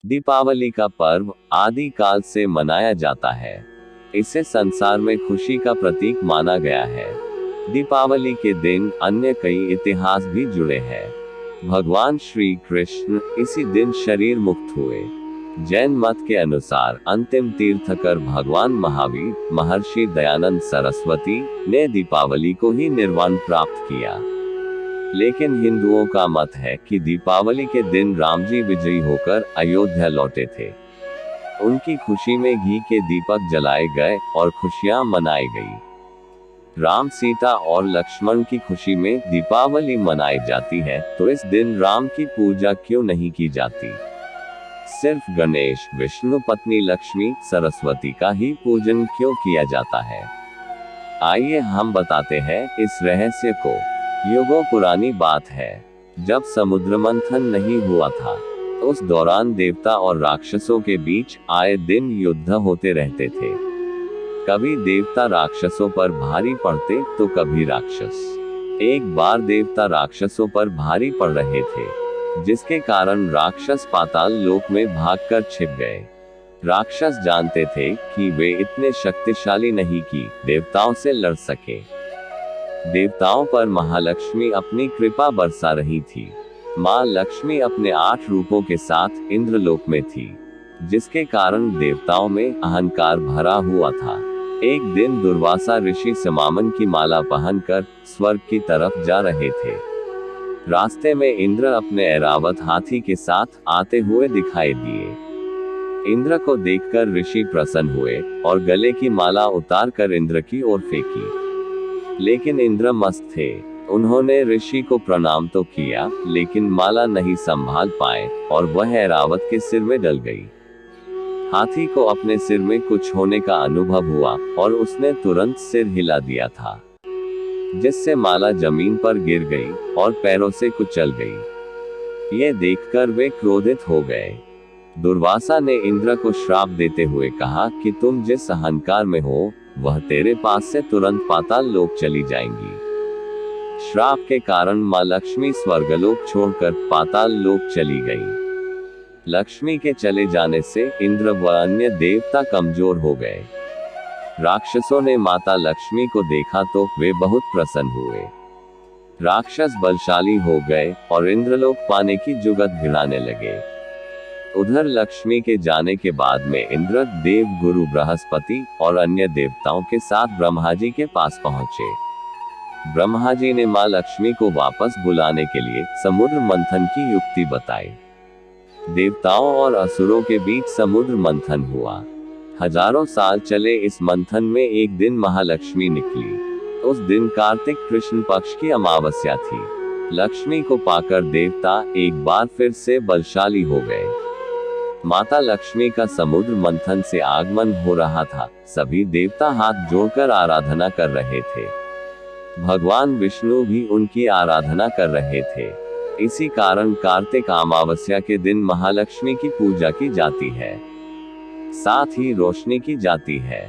दीपावली का पर्व आदि काल से मनाया जाता है। इसे संसार में खुशी का प्रतीक माना गया है। दीपावली के दिन अन्य कई इतिहास भी जुड़े हैं। भगवान श्री कृष्ण इसी दिन शरीर मुक्त हुए। जैन मत के अनुसार अंतिम तीर्थकर भगवान महावीर महर्षि दयानंद सरस्वती ने दीपावली को ही निर्वाण प्राप्त किया। लेकिन हिंदुओं का मत है कि दीपावली के दिन राम जी विजयी होकर अयोध्या लौटे थे। उनकी खुशी में घी के दीपक जलाए गए और खुशियां मनाई गई। राम सीता और लक्ष्मण की खुशी में दीपावली मनाई जाती है, तो इस दिन राम की पूजा क्यों नहीं की जाती? सिर्फ गणेश, विष्णु पत्नी लक्ष्मी, सरस्वती का ही पूजन क्यों किया जाता है? आइए हम बताते हैं इस रहस्य को। युगों पुरानी बात है, जब समुद्र मंथन नहीं हुआ था, तो उस दौरान देवता और राक्षसों के बीच आए दिन युद्ध होते रहते थे। कभी देवता राक्षसों पर भारी पड़ते तो कभी राक्षस। एक बार देवता राक्षसों पर भारी पड़ रहे थे, जिसके कारण राक्षस पाताल लोक में भागकर छिप गए। राक्षस जानते थे कि वे इतने शक्तिशाली नहीं कि देवताओं से लड़ सके। देवताओं पर महालक्ष्मी अपनी कृपा बरसा रही थी। माँ लक्ष्मी अपने 8 रूपों के साथ इंद्रलोक में थी, जिसके कारण देवताओं में अहंकार भरा हुआ था। एक दिन दुर्वासा ऋषि समामन की माला पहनकर स्वर्ग की तरफ जा रहे थे। रास्ते में इंद्र अपने ऐरावत हाथी के साथ आते हुए दिखाई दिए। इंद्र को देखकर ऋषि प्रसन्न हुए और गले की माला उतारकर इंद्र की ओर फेंकी। लेकिन इंद्र मस्त थे। उन्होंने ऋषि को प्रणाम तो किया, लेकिन माला नहीं संभाल पाए और वह ऐरावत के सिर में डल गई। हाथी को अपने सिर में कुछ होने का अनुभव हुआ और उसने तुरंत सिर हिला दिया था, जिससे माला जमीन पर गिर गई और पैरों से कुचल गई। ये देखकर वे क्रोधित हो गए। दुर्वासा ने इंद्र को श्राप देते हुए कहा कि तुम जिस अहंकार में हो, वह तेरे पास से तुरंत पाताल लोक चली जाएंगी। श्राप के कारण माँ लक्ष्मी स्वर्गलोक छोड़कर पाताल लोक चली गई। लक्ष्मी के चले जाने से इंद्र व अन्य देवता कमजोर हो गए। राक्षसों ने माता लक्ष्मी को देखा तो वे बहुत प्रसन्न हुए। राक्षस बलशाली हो गए और इंद्रलोक पाने की जुगत गिराने लगे। उधर लक्ष्मी के जाने के बाद में इंद्र देव गुरु बृहस्पति और अन्य देवताओं के साथ ब्रह्मा जी के पास पहुंचे। ब्रह्मा जी ने मां लक्ष्मी को वापस बुलाने के लिए समुद्र मंथन की युक्ति बताई। देवताओं और असुरों के बीच समुद्र मंथन हुआ। हजारों साल चले इस मंथन में एक दिन महालक्ष्मी निकली। उस दिन कार्तिक कृष्ण पक्ष की अमावस्या थी। लक्ष्मी को पाकर देवता एक बार फिर से बलशाली हो गए। माता लक्ष्मी का समुद्र मंथन से आगमन हो रहा था। सभी देवता हाथ जोड़कर आराधना कर रहे थे। भगवान विष्णु भी उनकी आराधना कर रहे थे। इसी कारण कार्तिक अमावस्या के दिन महालक्ष्मी की पूजा की जाती है, साथ ही रोशनी की जाती है।